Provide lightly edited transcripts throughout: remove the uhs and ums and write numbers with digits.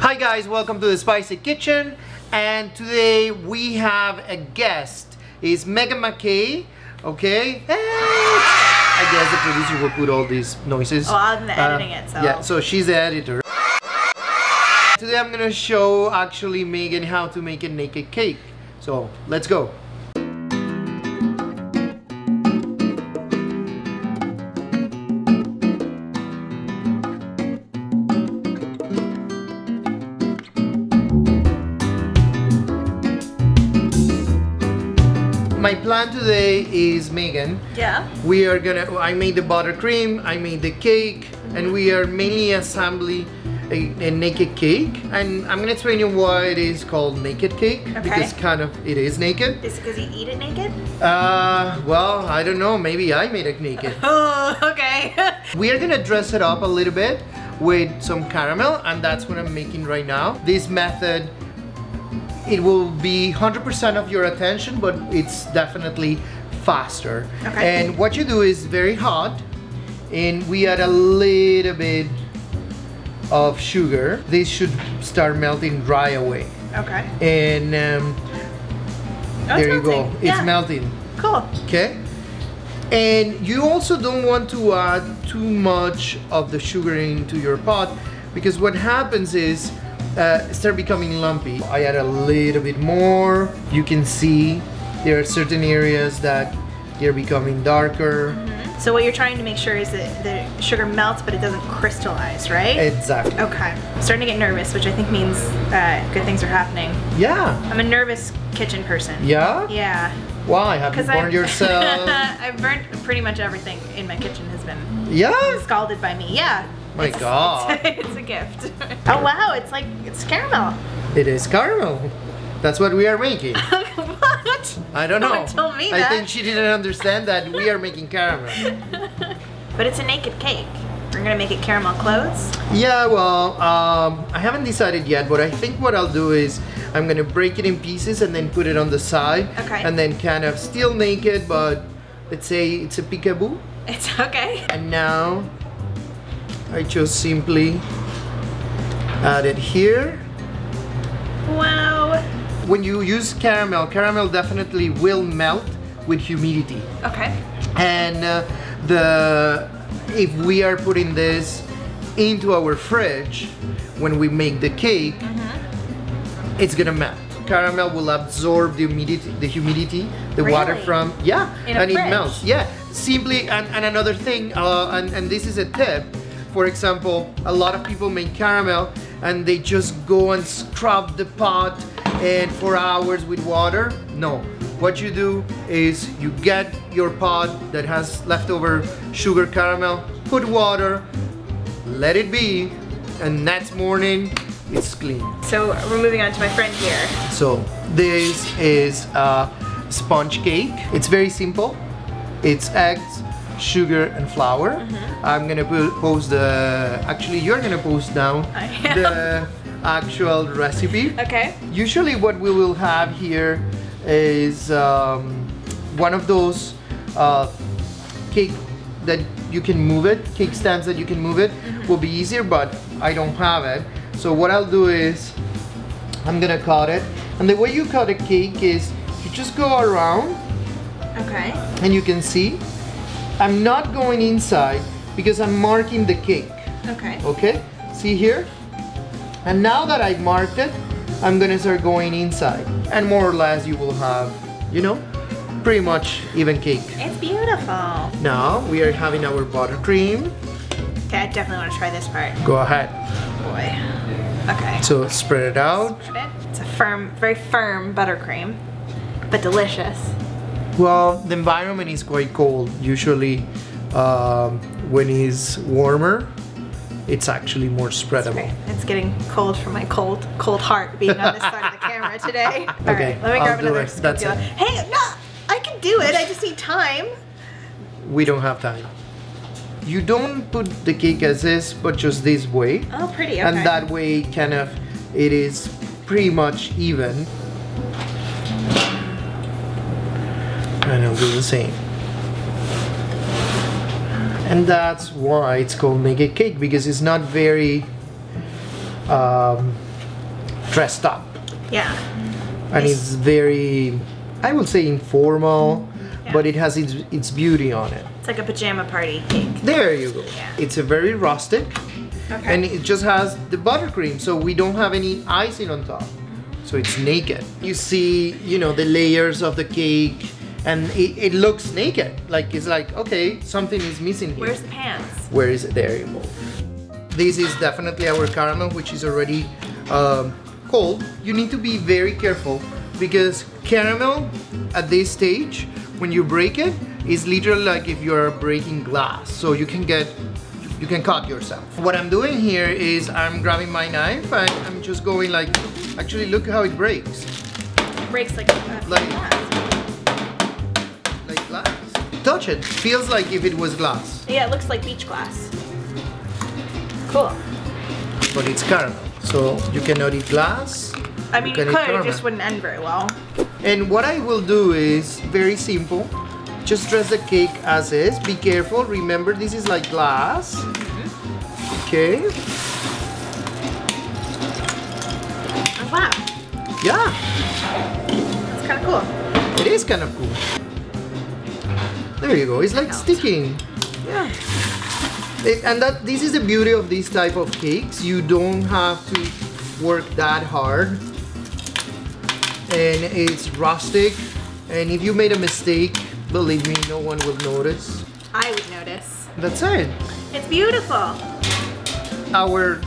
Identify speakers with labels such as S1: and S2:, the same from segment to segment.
S1: Hi guys, welcome to the Spicy Kitchen, and today we have a guest. It's Megan MacKay, okay? Hey. I guess the producer will put all these noises.
S2: Oh, I'm editing it, so...
S1: Yeah, so she's the editor. Today I'm gonna show actually Megan how to make a naked cake. So, let's go. My plan today is, Megan, we are gonna, I made the buttercream, I made the cake, and we are mainly assembling a naked cake. And I'm gonna explain you why it is called naked cake, because kind of it is naked.
S2: Is it because you eat it naked?
S1: Well, I don't know, maybe I made it naked.
S2: Oh, okay.
S1: We are gonna dress it up a little bit with some caramel, and that's what I'm making right now. This method, it will be 100% of your attention, but it's definitely faster.
S2: Okay.
S1: And what you do is very hot, and we add a little bit of sugar. This should start melting right away.
S2: Okay.
S1: And there you go. It's melting.
S2: Cool.
S1: Okay. And you also don't want to add too much of the sugar into your pot, because what happens is start becoming lumpy. I add a little bit more. You can see there are certain areas that they're becoming darker.
S2: So what you're trying to make sure is that the sugar melts, but it doesn't crystallize, right?
S1: Exactly.
S2: Okay. I'm starting to get nervous, which I think means good things are happening.
S1: Yeah.
S2: I'm a nervous kitchen person.
S1: Yeah?
S2: Yeah.
S1: Why? Have you burned yourself?
S2: I've burnt pretty much everything in my kitchen has been scalded by me. Yeah.
S1: My God.
S2: It's a gift. Oh wow, it's caramel.
S1: It is caramel. That's what we are making.
S2: What?
S1: I don't know.
S2: No one told me that.
S1: I think she didn't understand that we are making caramel.
S2: But it's a naked cake. We're gonna make it caramel clothes?
S1: Yeah, well, I haven't decided yet, but I think what I'll do is I'm gonna break it in pieces and then put it on the side.
S2: Okay.
S1: And then kind of still naked, but let's say it's a peekaboo.
S2: It's okay.
S1: And now I just simply add it here.
S2: Wow.
S1: When you use caramel, caramel definitely will melt with humidity.
S2: Okay.
S1: And if we are putting this into our fridge when we make the cake, it's gonna melt. Caramel will absorb the humidity, the water from, and it melts. Yeah, simply, and another thing, and this is a tip. For example, a lot of people make caramel and they just go and scrub the pot and for hours with water. No, what you do is you get your pot that has leftover sugar caramel, put water, let it be, and next morning it's clean.
S2: So we're moving on to my friend here.
S1: So this is a sponge cake. It's very simple. It's eggs, sugar, and flour. I'm gonna post actually you're gonna post down the actual recipe.
S2: Okay.
S1: Usually what we will have here is one of those cake that you can move it, cake stands that you can move it. Will be easier, but I don't have it. So what I'll do is I'm gonna cut it, and the way you cut a cake is you just go around.
S2: Okay.
S1: And you can see I'm not going inside because I'm marking the cake.
S2: Okay.
S1: Okay? See here? And now that I've marked it, I'm gonna start going inside. And more or less you will have, you know, pretty much even cake.
S2: It's beautiful.
S1: Now we are having our buttercream.
S2: Okay, I definitely want to try this part.
S1: Go ahead.
S2: Boy. Okay.
S1: So spread it out.
S2: Spread it. It's a firm, very firm buttercream, but delicious.
S1: Well, the environment is quite cold. Usually when it's warmer, it's actually more spreadable.
S2: Okay. It's getting cold for my cold heart being on this side of the camera today. All
S1: Okay,
S2: right, let me grab another
S1: That's
S2: spatula.
S1: it.
S2: Hey, no, I can do it. I just need time.
S1: We don't have time. You don't put the cake as is, but just this way.
S2: Oh, pretty, okay.
S1: And that way, kind of, it is pretty much even. And I'll do the same. And that's why it's called naked cake, because it's not very dressed up.
S2: Yeah.
S1: And it's very, I would say informal, but it has its beauty on it.
S2: It's like a pajama party cake.
S1: There you go.
S2: Yeah.
S1: It's a very rustic,
S2: Okay.
S1: and it just has the buttercream, so we don't have any icing on top. So it's naked. You see, you know, the layers of the cake, and it looks naked. Like, it's like, okay, something is missing here.
S2: Where's the pants?
S1: Where is it? There you go. This is definitely our caramel, which is already cold. You need to be very careful because caramel at this stage, when you break it, is literally like if you're breaking glass. So you can cut yourself. What I'm doing here is I'm grabbing my knife and I'm just going like, actually look how it breaks.
S2: It breaks like glass.
S1: Like glass. Touch it. Feels like if it was glass.
S2: Yeah, it looks like beach glass. Cool.
S1: But it's caramel, so you cannot eat glass.
S2: I mean, you could, it just wouldn't end very well.
S1: And what I will do is very simple. Just dress the cake as is. Be careful. Remember, this is like glass. Okay.
S2: Oh, wow.
S1: Yeah.
S2: That's kind of cool.
S1: It is kind of cool. There you go. It's like sticking. Yeah. And this is the beauty of this type of cakes. You don't have to work that hard. And it's rustic. And if you made a mistake, believe me, no one will notice.
S2: I would notice.
S1: That's it.
S2: It's beautiful.
S1: Our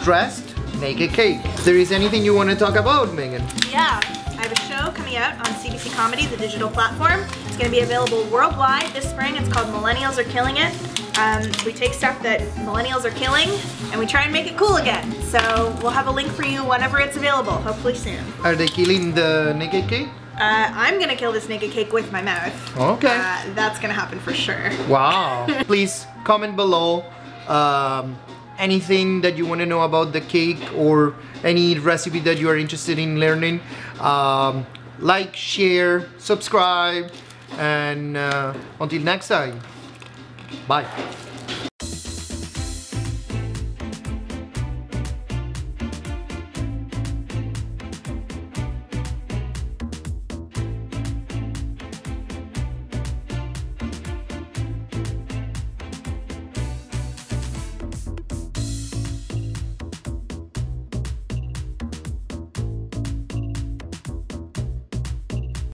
S1: dressed naked cake. If there is anything you want to talk about, Megan?
S2: Yeah. I have a show coming out on CBC Comedy, the digital platform. It's going to be available worldwide this spring. It's called Millennials Are Killing It. We take stuff that millennials are killing and we try and make it cool again. So we'll have a link for you whenever it's available, hopefully soon.
S1: Are they killing the naked cake?
S2: I'm gonna kill this naked cake with my mouth.
S1: Okay.
S2: That's gonna happen for sure.
S1: Wow. Please comment below anything that you want to know about the cake or any recipe that you are interested in learning. Like, share, subscribe, and until next time, bye.